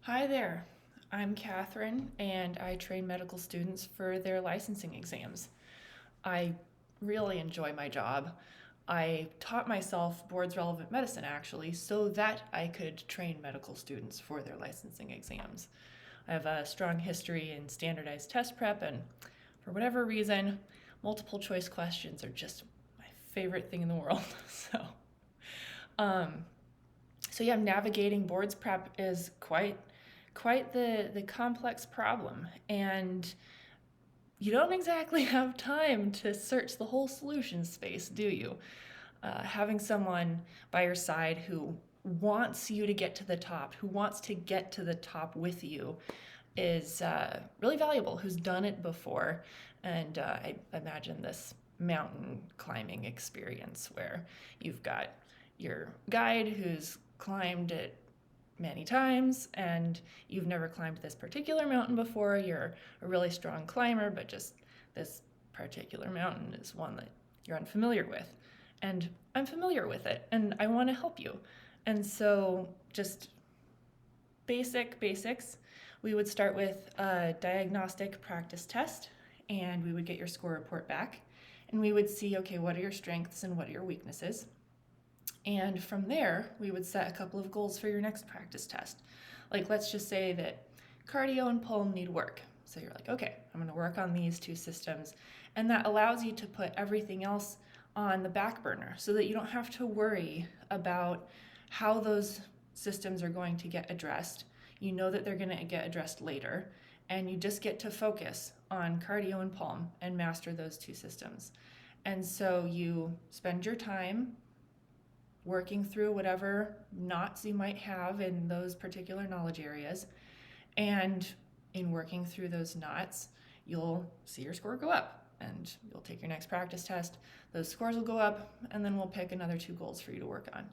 Hi there, I'm Kathryn and I train medical students for their licensing exams. I really enjoy my job. I taught myself boards relevant medicine actually so that I could train medical students for their licensing exams. I have a strong history in standardized test prep, and for whatever reason, multiple choice questions are just my favorite thing in the world. Um, so yeah, navigating boards prep is quite the complex problem, and you don't exactly have time to search the whole solution space, do you? Having someone by your side who wants you to get to the top, who wants to get to the top with you, is really valuable, who's done it before. And I imagine this mountain climbing experience where you've got your guide who's climbed it many times and you've never climbed this particular mountain before. You're a really strong climber, but just this particular mountain is one that you're unfamiliar with. And I'm familiar with it and I want to help you. And so just basics. We would start with a diagnostic practice test and we would get your score report back and we would see, okay, what are your strengths and what are your weaknesses? And from there, we would set a couple of goals for your next practice test. Like, let's just say that cardio and pulm need work. So you're like, okay, I'm going to work on these two systems. And that allows you to put everything else on the back burner so that you don't have to worry about how those systems are going to get addressed. You know that they're going to get addressed later, and you just get to focus on cardio and pulm and master those two systems. And so you spend your time working through whatever knots you might have in those particular knowledge areas. And in working through those knots, you'll see your score go up and you'll take your next practice test. Those scores will go up and then we'll pick another two goals for you to work on.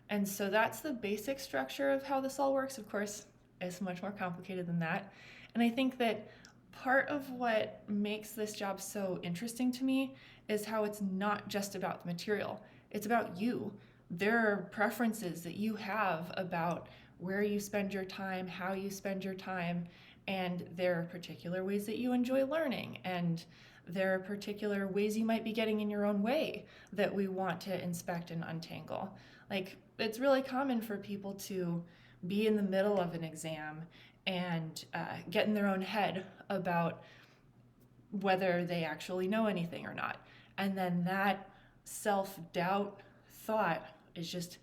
And so that's the basic structure of how this all works. Of course, it's much more complicated than that. And I think that part of what makes this job so interesting to me is how it's not just about the material. It's about you. There are preferences that you have about where you spend your time, how you spend your time, and there are particular ways that you enjoy learning, and there are particular ways you might be getting in your own way that we want to inspect and untangle. Like, it's really common for people to be in the middle of an exam and get in their own head about whether they actually know anything or not. And then that self-doubt thought is just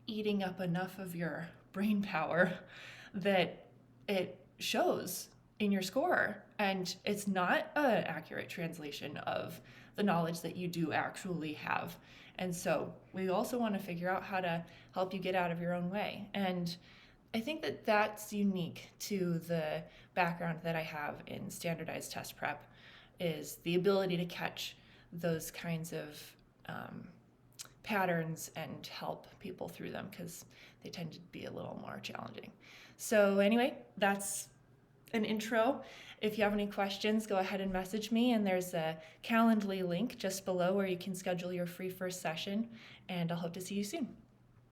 eating up enough of your brain power that it shows in your score. And it's not an accurate translation of the knowledge that you do actually have. And so we also want to figure out how to help you get out of your own way. And I think that that's unique to the background that I have in standardized test prep, is the ability to catch those kinds of patterns and help people through them, because they tend to be a little more challenging. So anyway, that's an intro. If you have any questions, go ahead and message me, and there's a Calendly link just below where you can schedule your free first session, and I'll hope to see you soon.